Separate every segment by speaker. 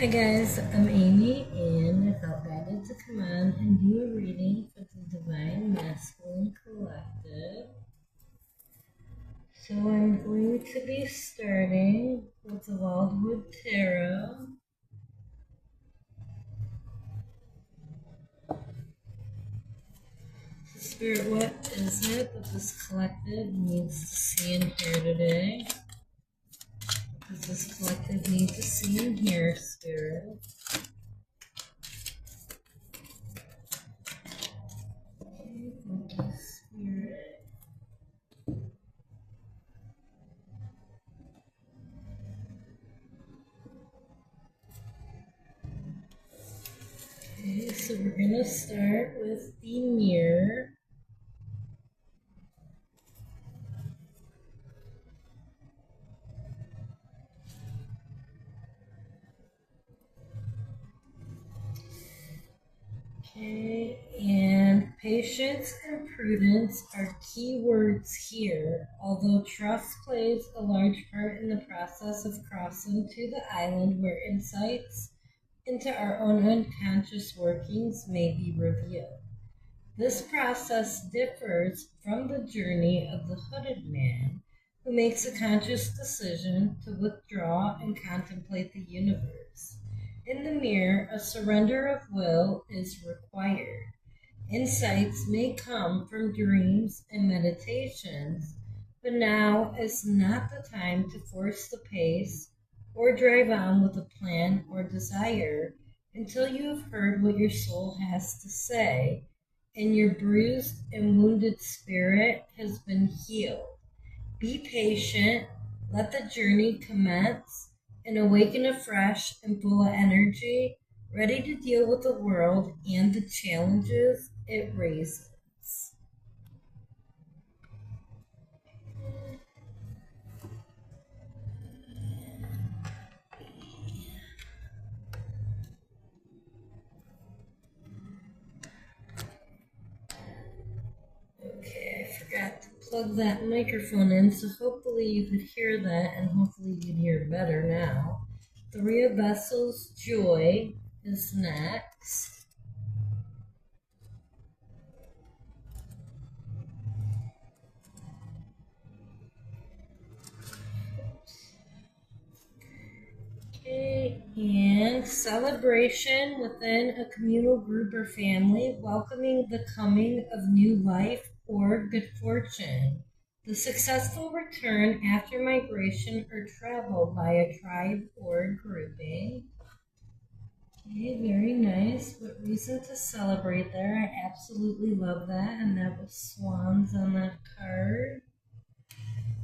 Speaker 1: Hi guys, I'm Amy and I felt guided to come on and do a reading for the Divine Masculine Collective. So I'm going to be starting with the Wildwood Tarot. So Spirit, what is it that this collective needs to see and hear today? What does this collective need to see and hear, Spirit? Okay, Spirit. Okay, so we're going to start with the mirror. Okay, and patience and prudence are key words here, although trust plays a large part in the process of crossing to the island where insights into our own unconscious workings may be revealed. This process differs from the journey of the hooded man, who makes a conscious decision to withdraw and contemplate the universe. In the mirror, a surrender of will is required. Insights may come from dreams and meditations, but now is not the time to force the pace or drive on with a plan or desire until you have heard what your soul has to say and your bruised and wounded spirit has been healed. Be patient, let the journey commence, and awaken afresh and full of energy, ready to deal with the world and the challenges it raises. Okay, I forgot to plug that microphone in, so hopefully you could hear that, and hopefully you can hear better now. Three of Vessels, Joy is next. Okay, and celebration within a communal group or family, welcoming the coming of new life or good fortune. The successful return after migration or travel by a tribe or grouping. Okay, very nice. What reason to celebrate there? I absolutely love that. And that was swans on that card.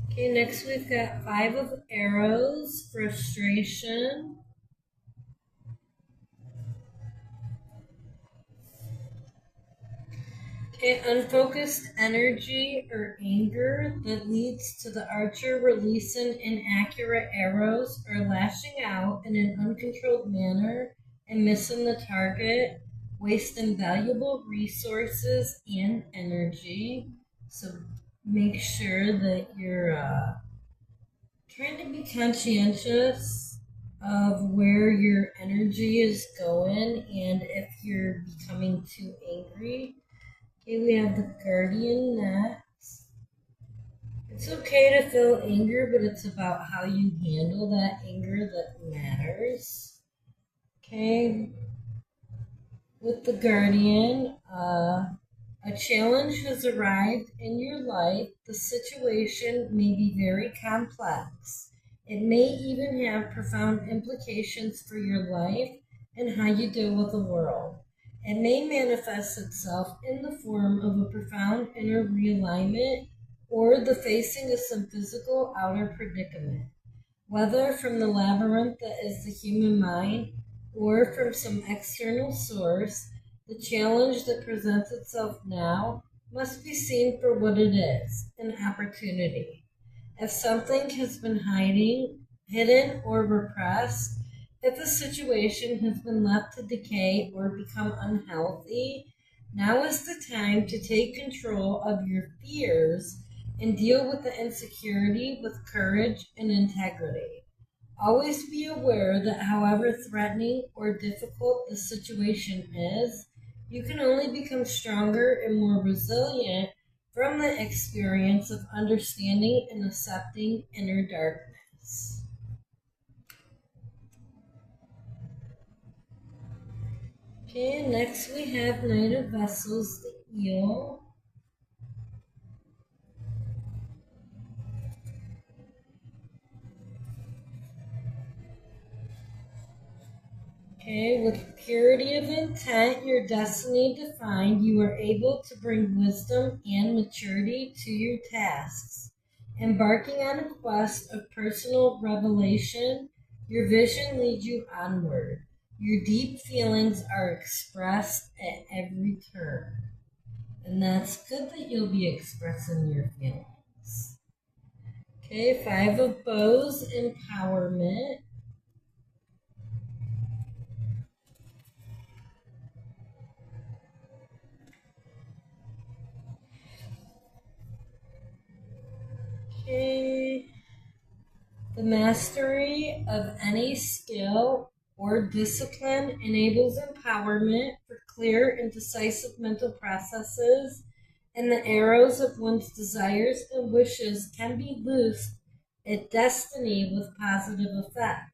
Speaker 1: Okay, next we've got Five of Arrows, frustration. Okay, unfocused energy or anger that leads to the archer releasing inaccurate arrows or lashing out in an uncontrolled manner and missing the target, wasting valuable resources and energy. So make sure that you're trying to be conscientious of where your energy is going and if you're becoming too angry. Okay, we have the Guardian next. It's okay to feel anger, but it's about how you handle that anger that matters. Okay, with the Guardian, a challenge has arrived in your life. The situation may be very complex. It may even have profound implications for your life and how you deal with the world. It may manifest itself in the form of a profound inner realignment or the facing of some physical outer predicament, whether from the labyrinth that is the human mind or from some external source. The challenge that presents itself now must be seen for what it is, an opportunity. If something has been hidden, or repressed, if a situation has been left to decay or become unhealthy, now is the time to take control of your fears and deal with the insecurity with courage and integrity. Always be aware that however threatening or difficult the situation is, you can only become stronger and more resilient from the experience of understanding and accepting inner darkness. Okay, next we have Knight of Vessels, the Eel. Okay, with purity of intent, your destiny defined, you are able to bring wisdom and maturity to your tasks. Embarking on a quest of personal revelation, your vision leads you onward. Your deep feelings are expressed at every turn. And that's good that you'll be expressing your feelings. Okay, Five of Bows, empowerment. Okay. The mastery of any skill or discipline enables empowerment for clear and decisive mental processes, and the arrows of one's desires and wishes can be loosed at destiny with positive effect.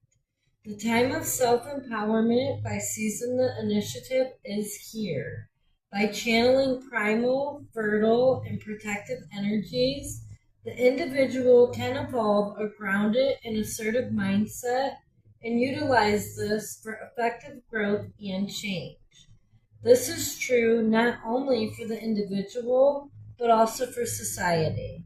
Speaker 1: The time of self-empowerment by seizing the initiative is here. By channeling primal, fertile, and protective energies, the individual can evolve a grounded and assertive mindset and utilize this for effective growth and change. This is true not only for the individual, but also for society.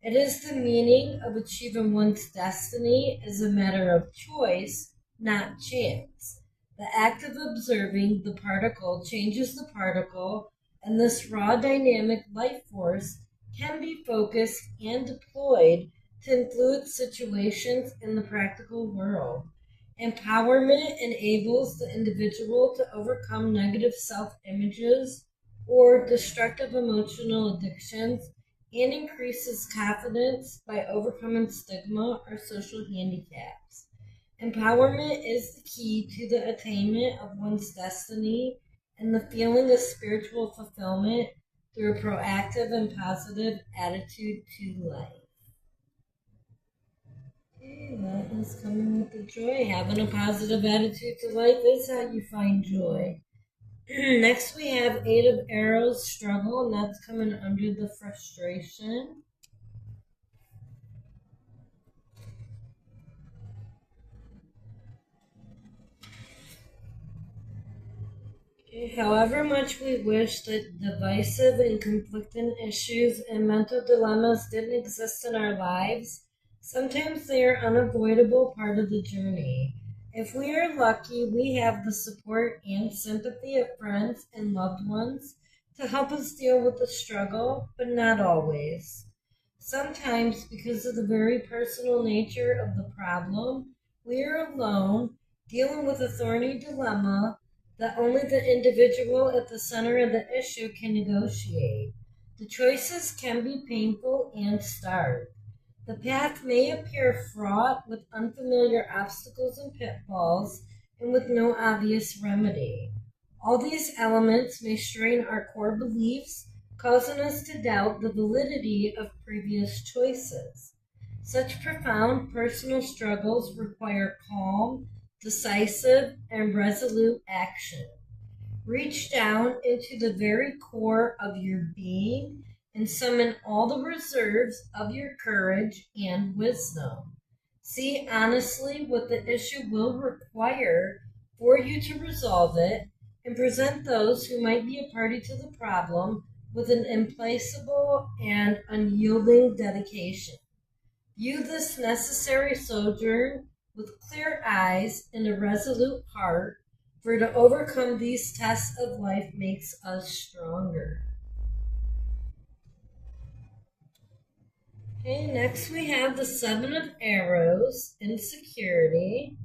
Speaker 1: It is the meaning of achieving one's destiny as a matter of choice, not chance. The act of observing the particle changes the particle, and this raw dynamic life force can be focused and deployed to influence situations in the practical world. Empowerment enables the individual to overcome negative self-images or destructive emotional addictions and increases confidence by overcoming stigma or social handicaps. Empowerment is the key to the attainment of one's destiny and the feeling of spiritual fulfillment through a proactive and positive attitude to life. Okay, that is coming with the joy. Having a positive attitude to life is how you find joy. Next we have Eight of Arrows, struggle, and that's coming under the frustration. However much we wish that divisive and conflicting issues and mental dilemmas didn't exist in our lives, sometimes they are an unavoidable part of the journey. If we are lucky, we have the support and sympathy of friends and loved ones to help us deal with the struggle, but not always. Sometimes, because of the very personal nature of the problem, we are alone, dealing with a thorny dilemma that only the individual at the center of the issue can negotiate. The choices can be painful and stark. The path may appear fraught with unfamiliar obstacles and pitfalls, and with no obvious remedy. All these elements may strain our core beliefs, causing us to doubt the validity of previous choices. Such profound personal struggles require calm, decisive, and resolute action. Reach down into the very core of your being and summon all the reserves of your courage and wisdom. See honestly what the issue will require for you to resolve it, and present those who might be a party to the problem with an implacable and unyielding dedication. View this necessary sojourn with clear eyes and a resolute heart, for to overcome these tests of life makes us stronger. Okay, next we have the Seven of Arrows, insecurity.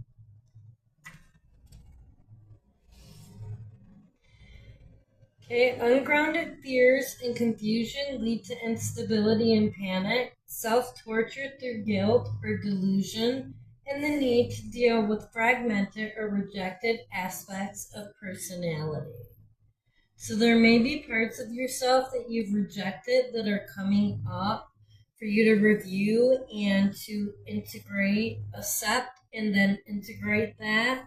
Speaker 1: Okay, ungrounded fears and confusion lead to instability and panic, self-torture through guilt or delusion, and the need to deal with fragmented or rejected aspects of personality. So there may be parts of yourself that you've rejected that are coming up for you to review and to integrate, accept, and then integrate that.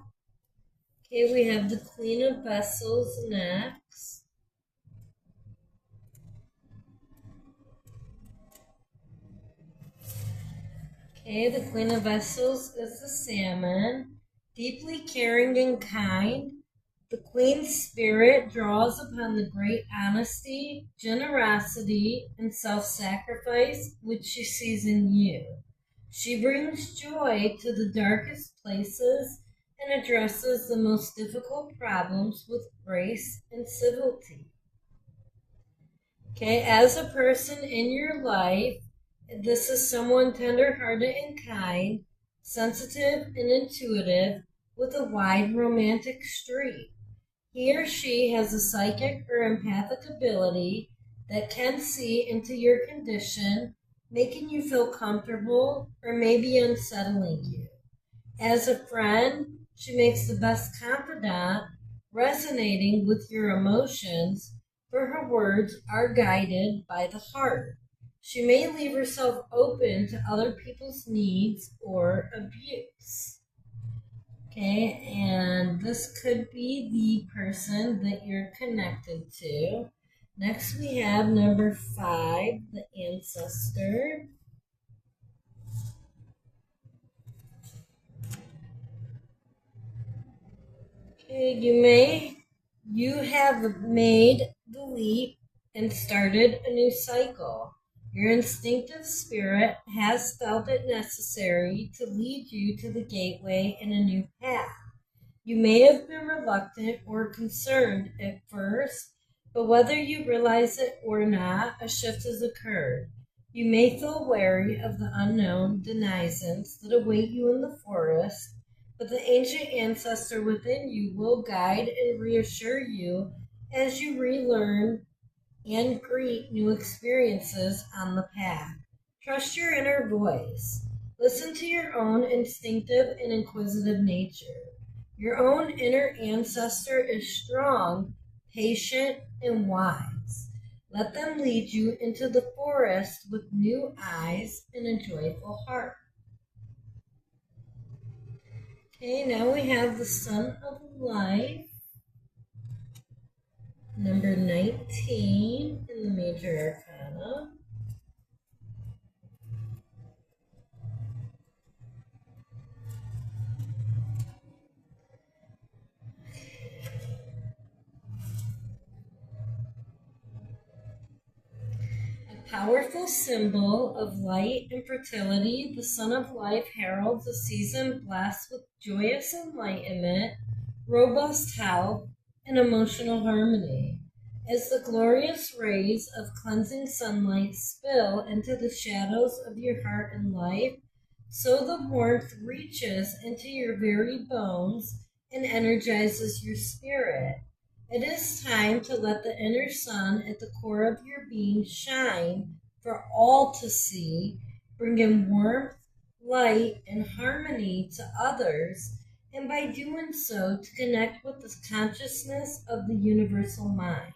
Speaker 1: Okay, we have the Queen of Vessels next. Okay, the Queen of Vessels is the salmon, deeply caring and kind. The Queen's spirit draws upon the great honesty, generosity, and self-sacrifice which she sees in you. She brings joy to the darkest places and addresses the most difficult problems with grace and civility. Okay, as a person in your life, this is someone tender-hearted and kind, sensitive and intuitive, with a wide romantic streak. He or she has a psychic or empathic ability that can see into your condition, making you feel comfortable or maybe unsettling you. As a friend, she makes the best confidant, resonating with your emotions, for her words are guided by the heart. She may leave herself open to other people's needs or abuse. Okay, and this could be the person that you're connected to. Next, we have number 5, the ancestor. Okay, you have made the leap and started a new cycle. Your instinctive spirit has felt it necessary to lead you to the gateway in a new path. You may have been reluctant or concerned at first, but whether you realize it or not, a shift has occurred. You may feel wary of the unknown denizens that await you in the forest, but the ancient ancestor within you will guide and reassure you as you relearn and greet new experiences on the path. Trust your inner voice. Listen to your own instinctive and inquisitive nature. Your own inner ancestor is strong, patient, and wise. Let them lead you into the forest with new eyes and a joyful heart. Okay, now we have the Sun of Life, number 19 in the Major Arcana. Powerful symbol of light and fertility, the Sun of Life heralds a season blessed with joyous enlightenment, robust health, and emotional harmony. As the glorious rays of cleansing sunlight spill into the shadows of your heart and life, so the warmth reaches into your very bones and energizes your spirit. It is time to let the inner sun at the core of your being shine for all to see, bringing warmth, light, and harmony to others, and by doing so, to connect with the consciousness of the universal mind.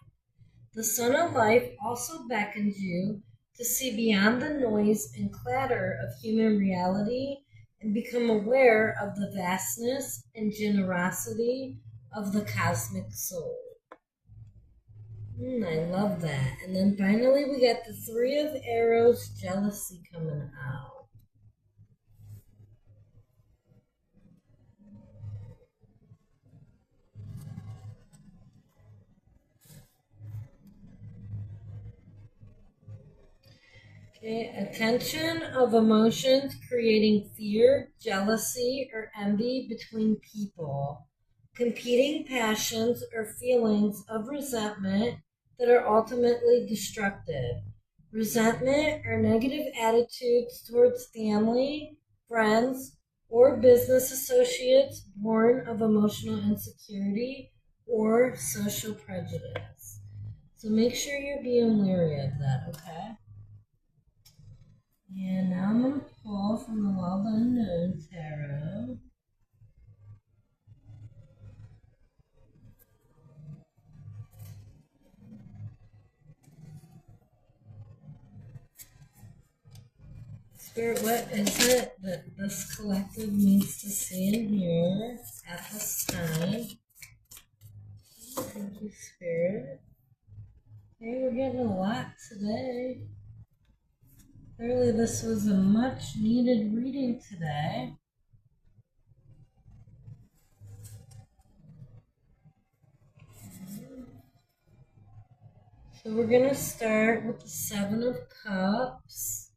Speaker 1: The Sun of Life also beckons you to see beyond the noise and clatter of human reality and become aware of the vastness and generosity of the cosmic soul. I love that. And then finally we got the 3 of Arrows, jealousy coming out. Okay, attention of emotions creating fear, jealousy, or envy between people. Competing passions or feelings of resentment that are ultimately destructive. Resentment or negative attitudes towards family, friends, or business associates born of emotional insecurity or social prejudice. So make sure you're being wary of that, okay? And now I'm going to pull from the Wild Unknown Tarot. Spirit, what is it that this collective needs to see and hear at this time? Thank you, Spirit. Okay, we're getting a lot today. Clearly, this was a much needed reading today. So we're going to start with the Seven of Cups.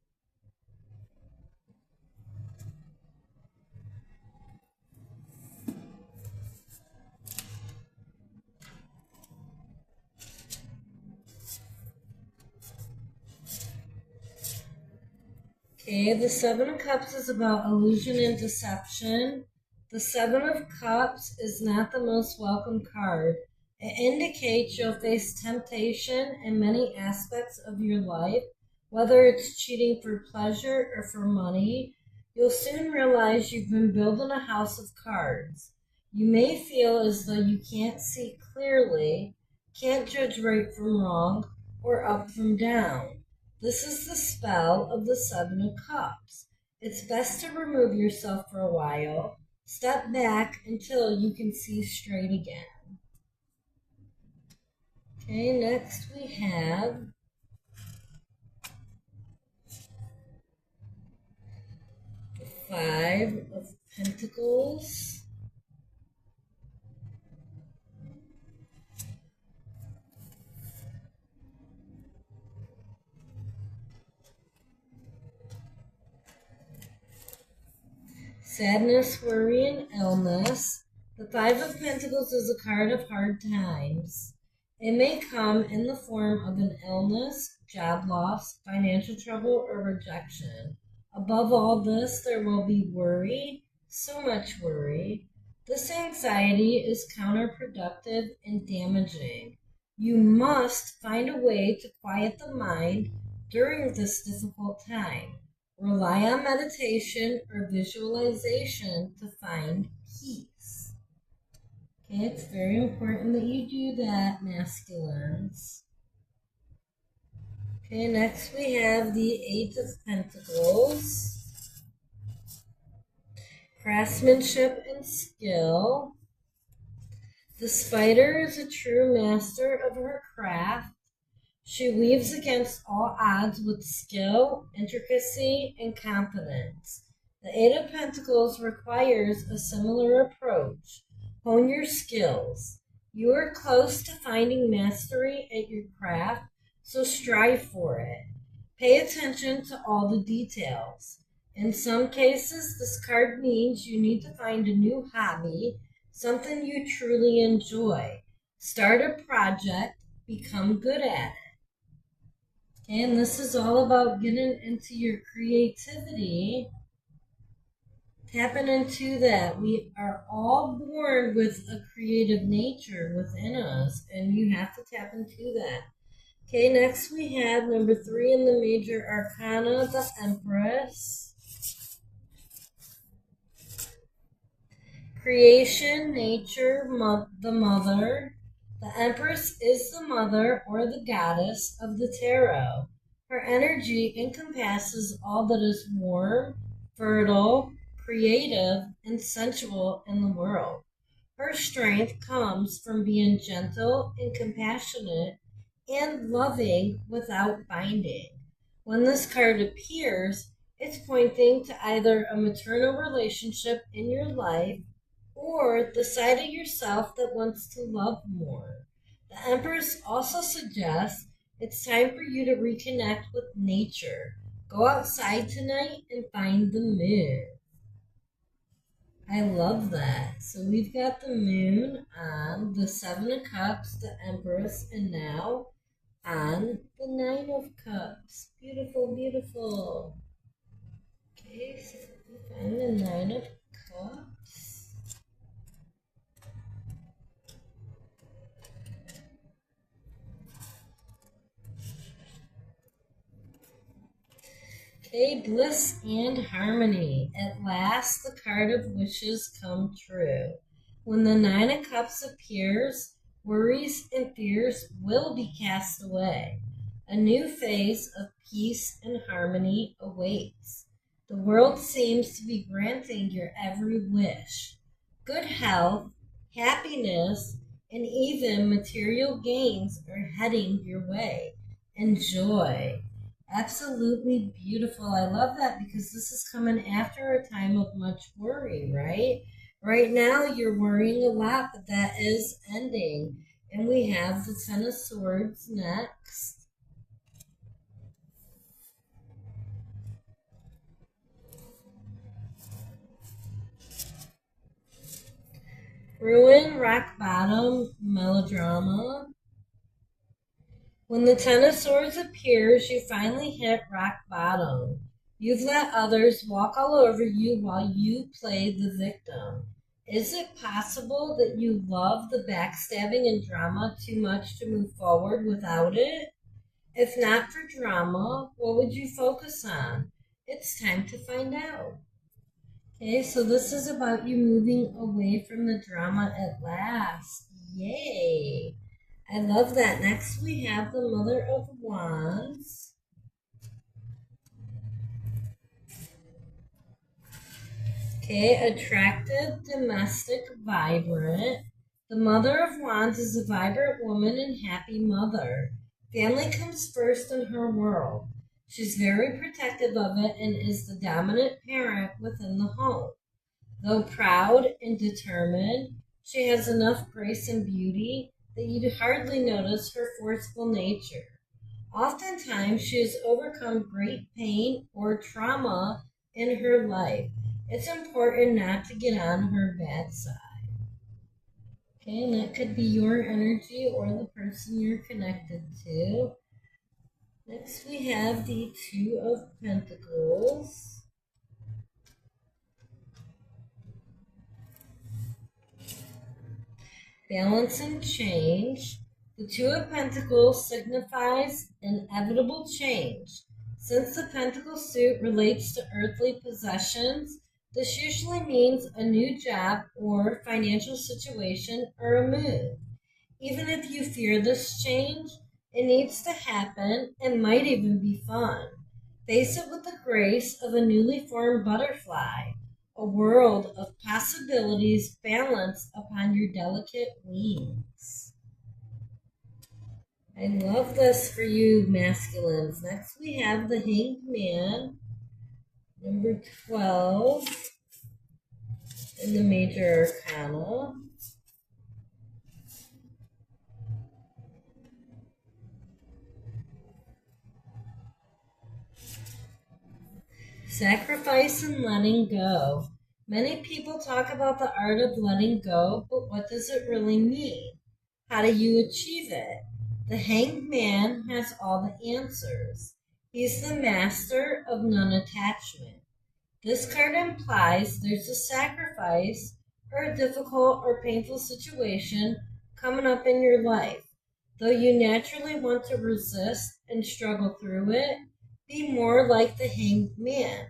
Speaker 1: Okay, the Seven of Cups is about illusion and deception. The Seven of Cups is not the most welcome card. It indicates you'll face temptation in many aspects of your life, whether it's cheating for pleasure or for money. You'll soon realize you've been building a house of cards. You may feel as though you can't see clearly, can't judge right from wrong, or up from down. This is the spell of the Seven of Cups. It's best to remove yourself for a while. Step back until you can see straight again. Okay, next we have the Five of Pentacles. Sadness, worry, and illness. The Five of Pentacles is a card of hard times. It may come in the form of an illness, job loss, financial trouble, or rejection. Above all this, there will be worry, so much worry. This anxiety is counterproductive and damaging. You must find a way to quiet the mind during this difficult time. Rely on meditation or visualization to find peace. Okay, it's very important that you do that, masculines. Okay, next we have the Eight of Pentacles. Craftsmanship and skill. The spider is a true master of her craft. She weaves against all odds with skill, intricacy, and confidence. The Eight of Pentacles requires a similar approach. Hone your skills. You are close to finding mastery at your craft, so strive for it. Pay attention to all the details. In some cases, this card means you need to find a new hobby, something you truly enjoy. Start a project, become good at it. And this is all about getting into your creativity, tapping into that. We are all born with a creative nature within us, and you have to tap into that. Okay, next we have number 3 in the major arcana, the Empress. Creation, nature, the mother. The Empress is the mother or the goddess of the tarot. Her energy encompasses all that is warm, fertile, creative, and sensual in the world. Her strength comes from being gentle and compassionate and loving without binding. When this card appears, it's pointing to either a maternal relationship in your life or the side of yourself that wants to love more. The Empress also suggests it's time for you to reconnect with nature. Go outside tonight and find the moon. I love that. So we've got the moon on the Seven of Cups, the Empress, and now on the Nine of Cups. Beautiful, beautiful. Okay, so we find the Nine of Cups. Okay, bliss and harmony. At last, the card of wishes come true. When the Nine of Cups appears, worries and fears will be cast away. A new phase of peace and harmony awaits. The world seems to be granting your every wish. Good health, happiness, and even material gains are heading your way. Enjoy. Absolutely beautiful. I love that because this is coming after a time of much worry, right? Right now, you're worrying a lot, but that is ending. And we have the Ten of Swords next. Ruin, rock bottom, melodrama. When the Ten of Swords appears, you finally hit rock bottom. You've let others walk all over you while you play the victim. Is it possible that you love the backstabbing and drama too much to move forward without it? If not for drama, what would you focus on? It's time to find out. Okay, so this is about you moving away from the drama at last. Yay! I love that. Next we have the Mother of Wands. Okay, attractive, domestic, vibrant. The Mother of Wands is a vibrant woman and happy mother. Family comes first in her world. She's very protective of it and is the dominant parent within the home. Though proud and determined, she has enough grace and beauty that you'd hardly notice her forceful nature. Oftentimes, she has overcome great pain or trauma in her life. It's important not to get on her bad side. Okay, and that could be your energy or the person you're connected to. Next, we have the Two of Pentacles. Balance and change. The Two of Pentacles signifies inevitable change. Since the Pentacle suit relates to earthly possessions, this usually means a new job or financial situation or a move. Even if you fear this change, it needs to happen and might even be fun. Face it with the grace of a newly formed butterfly, a world of possibilities balanced upon your delicate wings. I love this for you, masculines. Next we have the Hanged Man, number 12 in the Major Arcana. Sacrifice and letting go. Many people talk about the art of letting go, but what does it really mean? How do you achieve it? The Hanged Man has all the answers. He's the master of non-attachment. This card implies there's a sacrifice or a difficult or painful situation coming up in your life. Though you naturally want to resist and struggle through it, be more like the Hanged Man.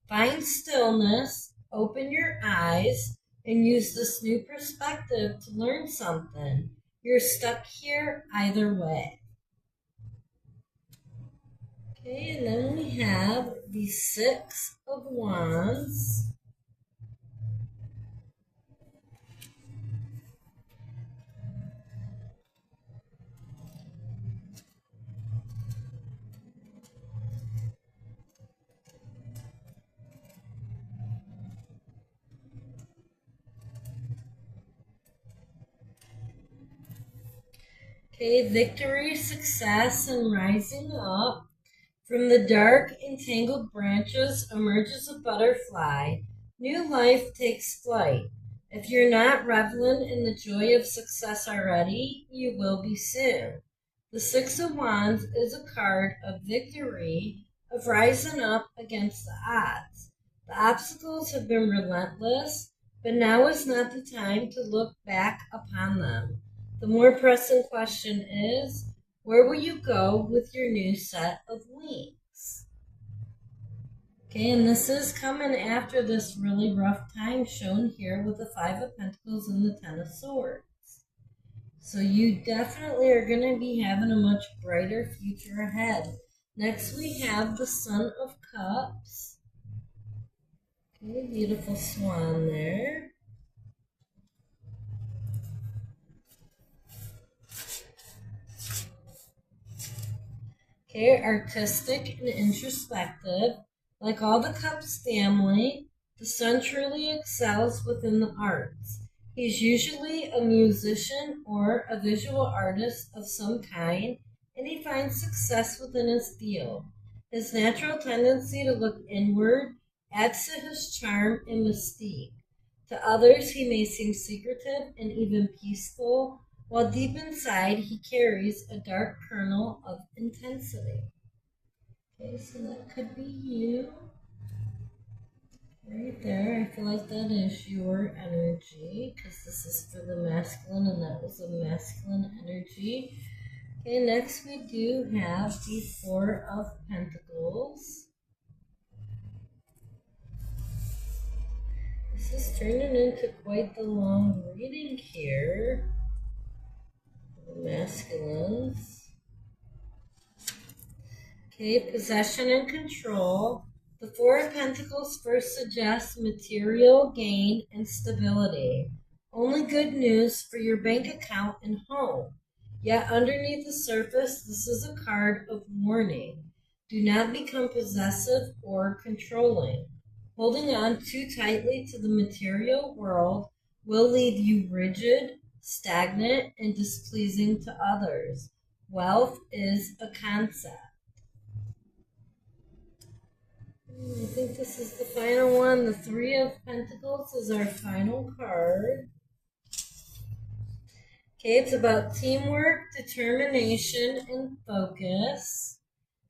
Speaker 1: Find stillness, open your eyes, and use this new perspective to learn something. You're stuck here either way. Okay, and then we have the Six of Wands. Okay, victory, success, and rising up. From the dark, entangled branches emerges a butterfly. New life takes flight. If you're not reveling in the joy of success already, you will be soon. The Six of Wands is a card of victory, of rising up against the odds. The obstacles have been relentless, but now is not the time to look back upon them. The more pressing question is, where will you go with your new set of wings? Okay, and this is coming after this really rough time shown here with the Five of Pentacles and the Ten of Swords. So you definitely are going to be having a much brighter future ahead. Next we have the Son of Cups. Okay, beautiful swan there. Okay, artistic and introspective. Like all the Cups family, the Sun truly excels within the arts. He's usually a musician or a visual artist of some kind, and he finds success within his field. His natural tendency to look inward adds to his charm and mystique. To others, he may seem secretive and even peaceful, while deep inside he carries a dark kernel of intensity. Okay, so that could be you. Right there, I feel like that is your energy, because this is for the masculine and that was a masculine energy. Okay, next we do have the Four of Pentacles. This is turning into quite the long reading here. The masculines. Okay, possession and control. The Four of Pentacles first suggests material gain and stability. Only good news for your bank account and home. Yet underneath the surface, this is a card of warning. Do not become possessive or controlling. Holding on too tightly to the material world will leave you rigid, stagnant, and displeasing to others. Wealth is a concept. I think this is the final one. The Three of Pentacles is our final card. Okay, it's about teamwork, determination, and focus.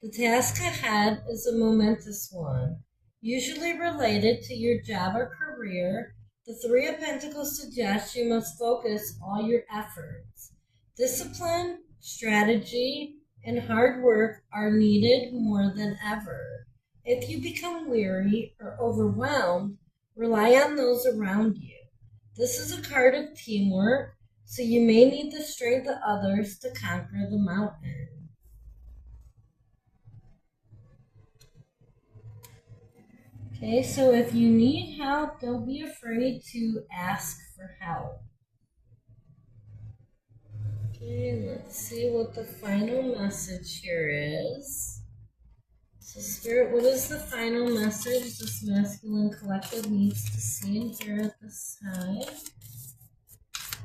Speaker 1: The task ahead is a momentous one, usually related to your job or career. The Three of Pentacles suggests you must focus all your efforts. Discipline, strategy, and hard work are needed more than ever. If you become weary or overwhelmed, rely on those around you. This is a card of teamwork, so you may need the strength of others to conquer the mountain. Okay, so if you need help, don't be afraid to ask for help. Okay, let's see what the final message here is. So Spirit, what is the final message this masculine collective needs to see and hear at this time?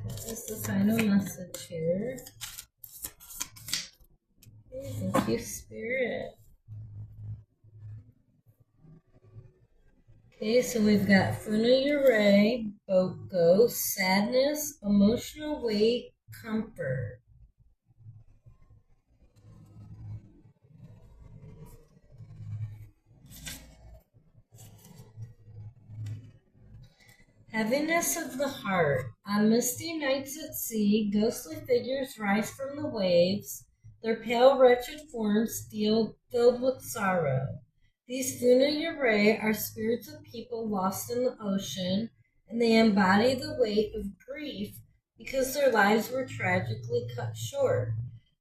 Speaker 1: What is the final message here? Okay, thank you, Spirit. Okay, so we've got Funayure, Boat Ghost, Sadness, Emotional Weight, Comfort. Heaviness of the heart. On misty nights at sea, ghostly figures rise from the waves, their pale, wretched forms filled with sorrow. These Funayure are spirits of people lost in the ocean, and they embody the weight of grief because their lives were tragically cut short.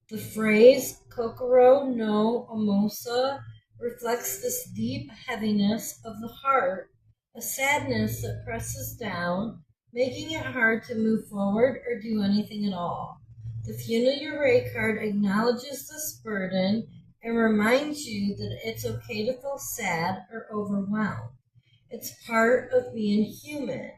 Speaker 1: The phrase Kokoro no Omosa reflects this deep heaviness of the heart, a sadness that presses down, making it hard to move forward or do anything at all. The Funayure card acknowledges this burden and reminds you that it's okay to feel sad or overwhelmed. It's part of being human.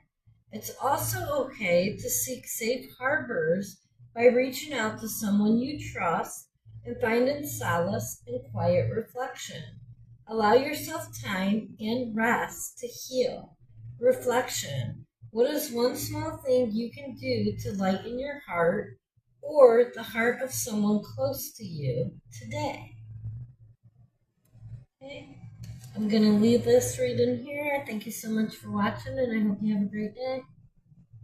Speaker 1: It's also okay to seek safe harbors by reaching out to someone you trust and finding solace in quiet reflection. Allow yourself time and rest to heal. Reflection. What is one small thing you can do to lighten your heart or the heart of someone close to you today? Okay. I'm going to leave this reading here. Thank you so much for watching, and I hope you have a great day.